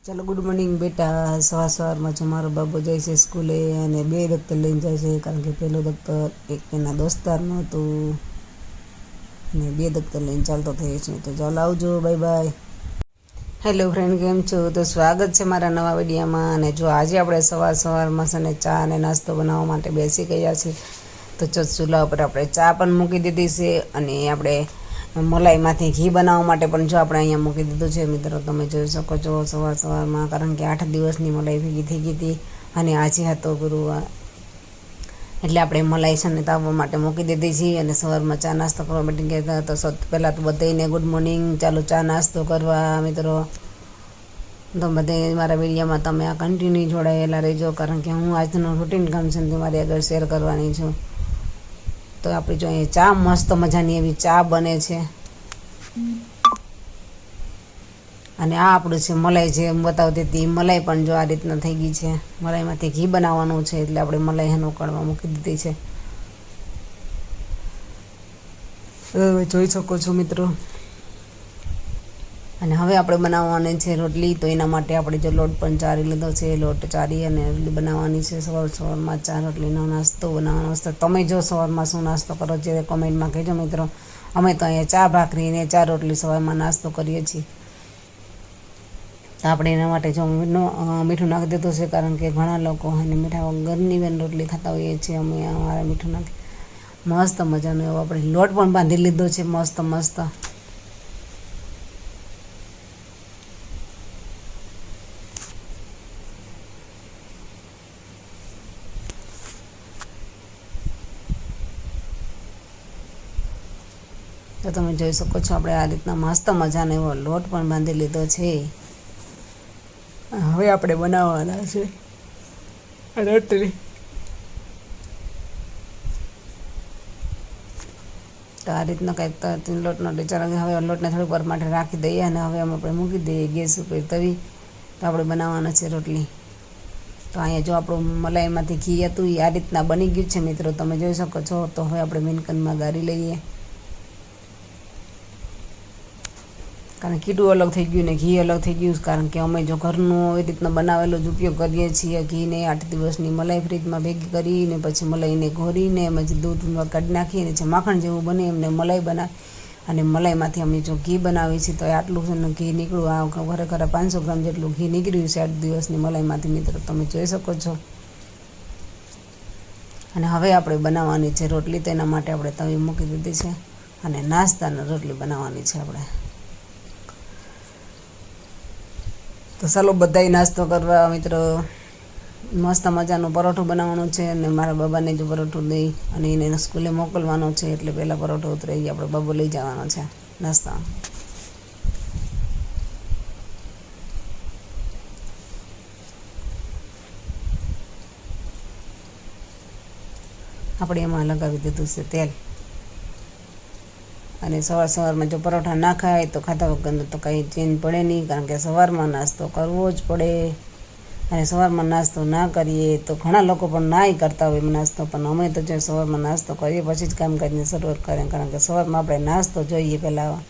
ચાલો good morning બેટા. સવાર જો મારો બાબો જાય છે સ્કૂલે અને બે દફતર લઈને જાય છે, કારણ કે પહેલું દફતર એક એના દોસ્તારનું હતું અને બે દફતર લઈને ચાલતો થયો છે. તો ચાલો આવજો, બાય બાય. હેલો ફ્રેન્ડ, કેમ છો? તો સ્વાગત છે મારા નવા વિડીયોમાં. અને જો આજે આપણે સવારમાં છે ને ચા અને નાસ્તો બનાવવા માટે બેસી ગયા છીએ. તો ચૂલા ઉપર આપણે ચા પણ મૂકી દીધી છે અને આપણે મલાઈમાંથી ઘી બનાવવા માટે પણ જો આપણે અહીંયા મૂકી દીધું છે. મિત્રો તમે જોઈ શકો છો સવારમાં, કારણ કે 8 દિવસની મલાઈ ભેગી થઈ ગઈ હતી અને આજે હતો ગુરુવાર, એટલે આપણે મલાઈ છે ને તાવવા માટે મૂકી દીધી છે. અને સવારમાં ચા નાસ્તો કરવા બેઠી ગયા હતા. તો પહેલાં તો બધાને ગુડ મોર્નિંગ. ચાલો ચા નાસ્તો કરવા મિત્રો. તો બધે મારા વિડીયોમાં તમે આ કન્ટિન્યુ જોડાયેલા રહેજો, કારણ કે હું આજનું રૂટીન કામ છે ને તમારી આગળ શેર કરવાની છું. તો આપણે જો અહીંયા ચા મસ્ત મજાની એવી ચા બને છે. અને આ આપણું છે મલાઈ, જે બતાવતી હતી મલાઈ પણ જો આ રીતના થઈ ગઈ છે. મલાઈમાંથી ઘી બનાવવાનું છે, એટલે આપણે મલાઈ એને ઉકળવા મૂકી દીધી છે. જોઈ શકો છો મિત્રો. અને હવે આપણે બનાવવાની છે રોટલી. તો એના માટે આપણે જો લોટ પણ ચારી લીધો છે. લોટ ચારી અને રોટલી બનાવવાની છે. સવારમાં ચા રોટલીનો નાસ્તો બનાવવાનો છે. તમે જો સવારમાં શું નાસ્તો કરો છો કોમેન્ટમાં કહેજો મિત્રો. અમે તો અહીંયા ચા ભાખરી ને ચા રોટલી સવારમાં નાસ્તો કરીએ છીએ. તો આપણે એના માટે જો મીઠું નાખી દીધું છે, કારણ કે ઘણા લોકો અને મીઠા વગરની બેન રોટલી ખાતા હોઈએ છીએ. અમે અમારે મીઠું નાખી મસ્ત મજાનો એવો આપણે લોટ પણ બાંધી લીધો છે મસ્ત. તો તમે જોઈ શકો છો આપણે આ રીતના મસ્ત મજાનો એવો લોટ પણ બાંધી લીધો છે. હવે આપણે બનાવવાના છે રોટલી. તો આ રીતના કંઈક લોટનો ટીચર હવે લોટને થોડીક વાર માટે રાખી દઈએ અને હવે આપણે મૂકી દઈએ ગેસ ઉપર તવી. તો આપણે બનાવવાના છે રોટલી. તો અહીંયા જો આપણું મલાઈમાંથી ઘી હતું એ આ રીતના બની ગયું છે મિત્રો, તમે જોઈ શકો છો. તો હવે આપણે મિનકનમાં ગાળી લઈએ, કારણ કે કીટું અલગ થઈ ગયું ને ઘી અલગ થઈ ગયું. કારણ કે અમે જો ઘરનું એવી રીતના બનાવેલો જ ઉપયોગ કરીએ છીએ. ઘીને 8 દિવસની મલાઈ ફ્રીજમાં ભેગી કરીને પછી મલાઈને ઘોરીને પછી દૂધમાં કાઢી નાખીને જે માખણ જેવું બને એમને મલાઈ બનાવી અને મલાઈમાંથી અમે જો ઘી બનાવીએ છીએ. તો આટલું છે ને ઘી નીકળ્યું. આ ખરેખર 500 ગ્રામ જેટલું ઘી નીકળ્યું છે 8 દિવસની મલાઈમાંથી મિત્રો, તમે જોઈ શકો છો. અને હવે આપણે બનાવવાની છે રોટલી. તો એના માટે આપણે તવી મૂકી દીધી છે અને નાસ્તાની રોટલી બનાવવાની છે આપણે. તો ચાલો બધાય નાસ્તો કરવા મિત્રો. મસ્ત મજાનું પરોઠું બનાવવાનું છે અને મારા બાબાને જો પરોઠું દઈ અને એને સ્કૂલે મોકલવાનો છે, એટલે પહેલાં પરોઠું ઉતરાઈ આપણે બાબો લઈ જવાનો છે નાસ્તા. આપણે એમાં લગાવી દીધું છે તેલ. અને સવારમાં જો પરોઠા ના ખાય તો ખાતા વગર તો કંઈ ચેન પડે નહીં, કારણ કે સવારમાં નાસ્તો કરવો જ પડે. અને સવારમાં નાસ્તો ના કરીએ તો ઘણા લોકો પણ નાય કરતા હોય નાસ્તો, પણ અમે તો જો સવારમાં નાસ્તો કરીએ પછી જ કામકાજની શરૂઆત કરીએ, કારણ કે સવારમાં આપણે નાસ્તો જોઈએ પહેલાં.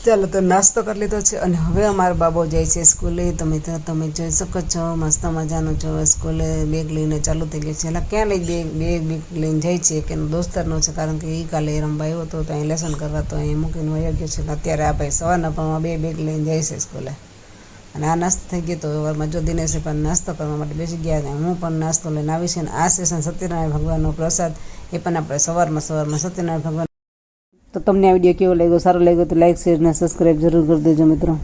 ચાલો તો નાસ્તો કરી લીધો છે અને હવે અમારો બાબો જાય છે સ્કૂલે. તમે જોઈ શકો છો મસ્ત મજાનું જો સ્કૂલે બેગ લઈને ચાલુ થઈ ગયું છે. એટલે ક્યાં લઈ બેગ લઈને જાય છે કે એનો દોસ્તારનો છે, કારણ કે એ કાલે રમવા આવ્યો હતો તો અહીં લેસન કરવા, તો અહીં મૂકીને વયો ગયો છે. અત્યારે આ ભાઈ સવારના પણ 2 બેગ લઈને જાય છે સ્કૂલે. અને આ નાસ્તો થઈ ગયો. તો વારમાં જો દિનેશે પણ નાસ્તો કરવા માટે બેસી ગયા અને હું પણ નાસ્તો લઈને આવી છે. અને આ સેશન સત્યનારાયણ ભગવાનનો પ્રસાદ, એ પણ આપણે સવારમાં સત્યનારાયણ ભગવાન. તો તમને આ વિડીયો કેવો લાગ્યો, સારો લાગ્યો તો લાઈક, શેર અને સબસ્ક્રાઈબ જરૂર કરી દેજો મિત્રો.